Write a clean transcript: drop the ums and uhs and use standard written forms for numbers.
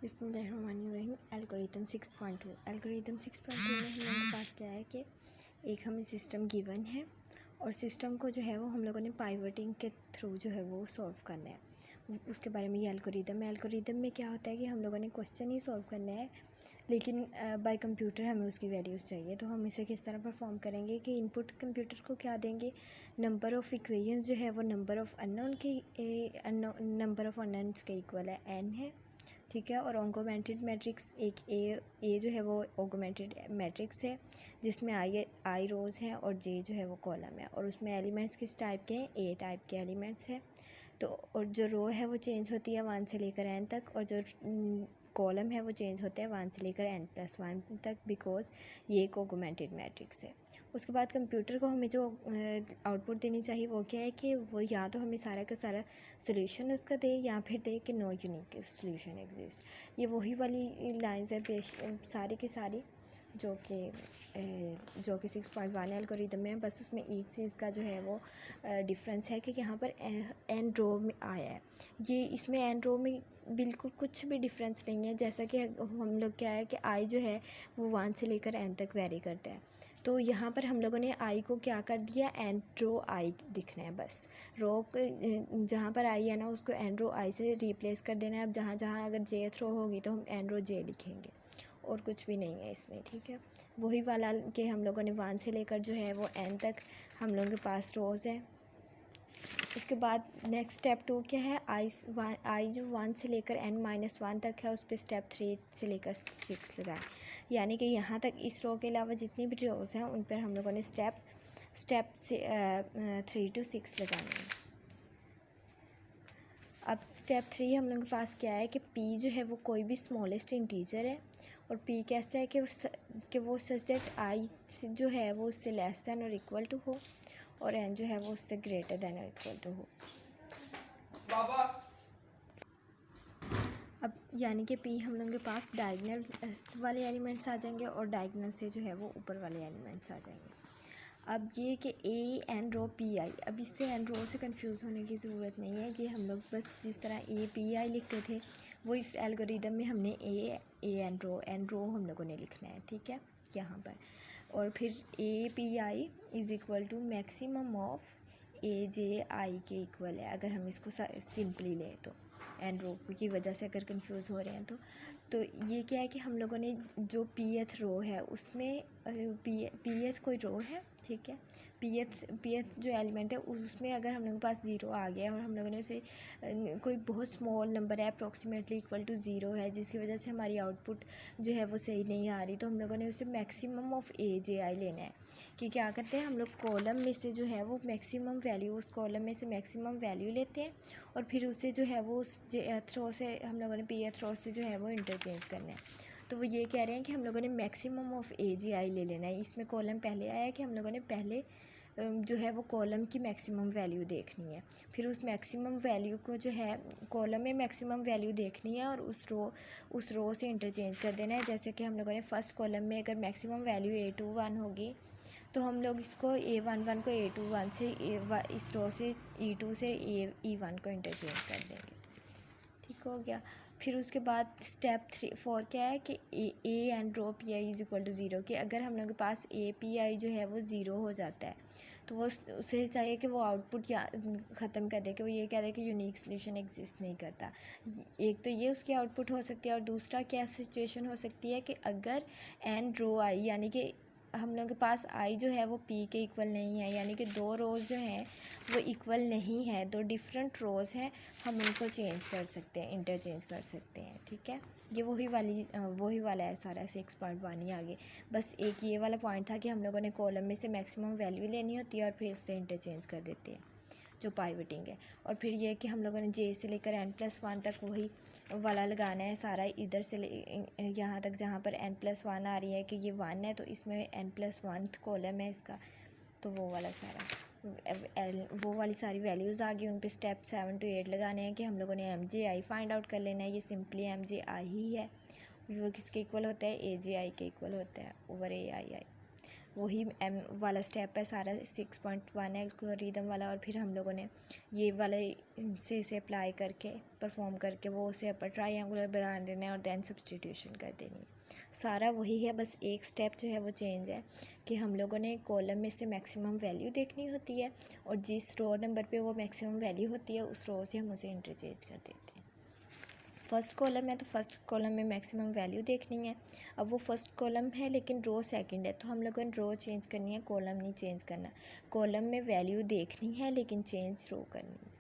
बिस्मिल्लाहिर्रहमानिर्रहीम। एल्गोरिथम 6.2 में हम लोगों के पास क्या है कि एक हमें सिस्टम गिवन है और सिस्टम को जो है वो हम लोगों ने पाइवटिंग के थ्रू जो है वो सॉल्व करना है। उसके बारे में ये एल्गोरिथम में क्या होता है कि हम लोगों ने क्वेश्चन ही सॉल्व करना है, लेकिन बाय कंप्यूटर हमें उसकी वैल्यूज़ चाहिए। तो हम इसे किस तरह परफॉर्म करेंगे कि इनपुट कंप्यूटर को क्या देंगे, नंबर ऑफ़ इक्वेशंस जो है वो नंबर ऑफ़ अननोन के इक्वल है n है, ठीक है। और ऑगमेंटेड मैट्रिक्स एक ए जो है वो ऑगमेंटेड मैट्रिक्स है जिसमें आई रोज़ हैं और जे जो है वो कॉलम है, और उसमें एलिमेंट्स किस टाइप के हैं, ए टाइप के एलिमेंट्स हैं। तो और जो रो है वो चेंज होती है 1 से लेकर n तक, और जो कॉलम है वो चेंज होते हैं 1 से लेकर n+1 तक, बिकॉज ये एक ऑगमेंटेड मैट्रिक्स है। उसके बाद कंप्यूटर को हमें जो आउटपुट देनी चाहिए वो क्या है कि वो या तो हमें सारा का सारा सोल्यूशन उसका दे या फिर दे कि नो यूनिक सोल्यूशन एग्जिस्ट। ये वही वाली लाइंस है सारी की सारी जो कि 6.1 एल्गोरिथम में है। बस उसमें एक चीज़ का जो है वो डिफरेंस है कि यहाँ पर एन रो में आया है, ये इसमें एन रो में बिल्कुल कुछ भी डिफरेंस नहीं है। जैसा कि हम लोग क्या है कि आई जो है वो 1 से लेकर n तक वेरी करता है, तो यहाँ पर हम लोगों ने आई को क्या कर दिया, एन रो आई दिखना है। बस रो जहाँ पर आई है ना उसको एन रो आई से रिप्लेस कर देना है। अब जहाँ जहाँ अगर जे थ्रो होगी तो हम एन रो जे लिखेंगे, और कुछ भी नहीं है इसमें, ठीक है। वही वाला कि हम लोगों ने 1 से लेकर जो है वो n तक हम लोगों के पास रोज़ है। उसके बाद नेक्स्ट स्टेप 2 क्या है, आई जो 1 से लेकर n-1 तक है उस पर स्टेप 3 से लेकर 6 लगाएं। यानी कि यहाँ तक इस रो के अलावा जितनी भी रोज़ हैं उन पर हम लोगों ने स्टेप से 3 to 6 लगाने हैं। अब स्टेप 3 हम लोगों के पास क्या है कि p जो है वो कोई भी स्मॉलेस्ट इंटीजर है, और p कैसा है कि वो सच दैट i जो है वो उससे लेस दैन और इक्वल टू हो, और n जो है वो उससे ग्रेटर दैन और इक्वल टू हो। अब यानी कि p हम लोगों के पास डायगनल वाले एलिमेंट्स आ जाएंगे और डायगनल से जो है वो ऊपर वाले एलिमेंट्स आ जाएंगे। अब ये कि ए एन रो पी आई, अब इससे एन रो से कंफ्यूज होने की ज़रूरत नहीं है। ये हम लोग बस जिस तरह ए पी आई लिखते थे वो इस एल्गोरिदम में हमने ए एन रो हम लोगों ने लिखना है, ठीक है, यहाँ पर। और फिर A P I is equal to maximum of A J I के इक्वल है, अगर हम इसको सिंपली लें तो। एन रो की वजह से अगर कंफ्यूज हो रहे हैं तो ये क्या है कि हम लोगों ने जो पीएथ रो है उसमें पीएथ कोई रो है, ठीक है, पीएथ जो एलिमेंट है उसमें अगर हम लोगों के पास ज़ीरो आ गया और हम लोगों ने उसे कोई बहुत स्मॉल नंबर है अप्रॉक्सीमेटली इक्वल टू ज़ीरो है जिसकी वजह से हमारी आउटपुट जो है वो सही नहीं आ रही, तो हम लोगों ने उसे मैक्सिमम ऑफ ए जे आई लेना है। कि क्या करते हैं हम लोग कॉलम में से जो है वो मैक्सिमम वैल्यू, उस कॉलम में से मैक्सिमम वैल्यू लेते हैं और फिर उसे जो है वो उस थ्रो से हम लोगों ने पी थ्रो से जो है वो इंटरचेंज करना है। तो वो ये कह रहे हैं कि हम लोगों ने मैक्सिमम ऑफ ए जी आई ले लेना है। इसमें कॉलम पहले आया है कि हम लोगों ने पहले जो है वो कॉलम की मैक्सिमम वैल्यू देखनी है, फिर उस मैक्सिमम वैल्यू को जो है कॉलम में मैक्सिमम वैल्यू देखनी है और उस रो से इंटरचेंज कर देना है। जैसे कि हम लोगों ने फर्स्ट कॉलम में अगर मैक्सिमम वैल्यू A21 होगी तो हम लोग इसको A11 को A21 से इस रो से E2 से E1 को इंटरचेंज कर देंगे, ठीक हो गया। फिर उसके बाद स्टेप 4 क्या है कि A and rho P I is equal to zero, कि अगर हम लोग के पास ए पी आई जो है वो ज़ीरो हो जाता है तो वो उसे चाहिए कि वो आउटपुट या ख़त्म कर दे, कि वो ये कह दे कि यूनिक सोल्यूशन एग्जिस्ट नहीं करता। एक तो ये उसकी आउटपुट हो सकती है, और दूसरा क्या सिचुएशन हो सकती है कि अगर एंड रो आई यानी कि हम लोग के पास आई जो है वो पी के इक्वल नहीं है, यानी कि दो रोज़ जो हैं वो इक्वल नहीं है, दो डिफरेंट रोज़ हैं, हम उनको चेंज कर सकते हैं, इंटरचेंज कर सकते हैं, ठीक है। ये वही वाला है सारा 6.1 ही आगे। बस एक ये वाला पॉइंट था कि हम लोगों ने कॉलम में से मैक्सिमम वैल्यू लेनी होती है और फिर उससे इंटरचेंज कर देते हैं जो पाइवटिंग है। और फिर ये कि हम लोगों ने जे से लेकर n+1 तक वही वाला लगाना है सारा, इधर से यहाँ तक जहाँ पर n+1 आ रही है कि ये 1 है तो इसमें n+1 कॉलम है इसका, तो वो वाला सारा वो वाली सारी वैल्यूज़ आ गई। उन पे स्टेप 7 to 8 लगाने हैं कि हम लोगों ने MJI फाइंड आउट कर लेना है। ये सिंपली MJI ही है, वो किसके इक्वल होता है, AJI के इक्वल होता है ओवर AII। वही एम वाला स्टेप है सारा 6.1 एल्गोरिदम वाला, और फिर हम लोगों ने ये वाले से इसे अप्लाई करके परफॉर्म करके वो उसे अपर ट्रायंगुलर बना देना है और देन सब्सटीट्यूशन कर देनी है। सारा वही है, बस एक स्टेप जो है वो चेंज है कि हम लोगों ने कॉलम में से मैक्सिमम वैल्यू देखनी होती है और जिस रो नंबर पे वो मैक्सिमम वैल्यू होती है उस रो से हम उसे इंटरचेंज कर देते हैं। फर्स्ट कॉलम है तो फर्स्ट कॉलम में मैक्सिमम वैल्यू देखनी है। अब वो फर्स्ट कॉलम है लेकिन रो सेकंड है, तो हम लोगों ने रो चेंज करनी है, कॉलम नहीं चेंज करना। कॉलम में वैल्यू देखनी है लेकिन चेंज रो करनी है।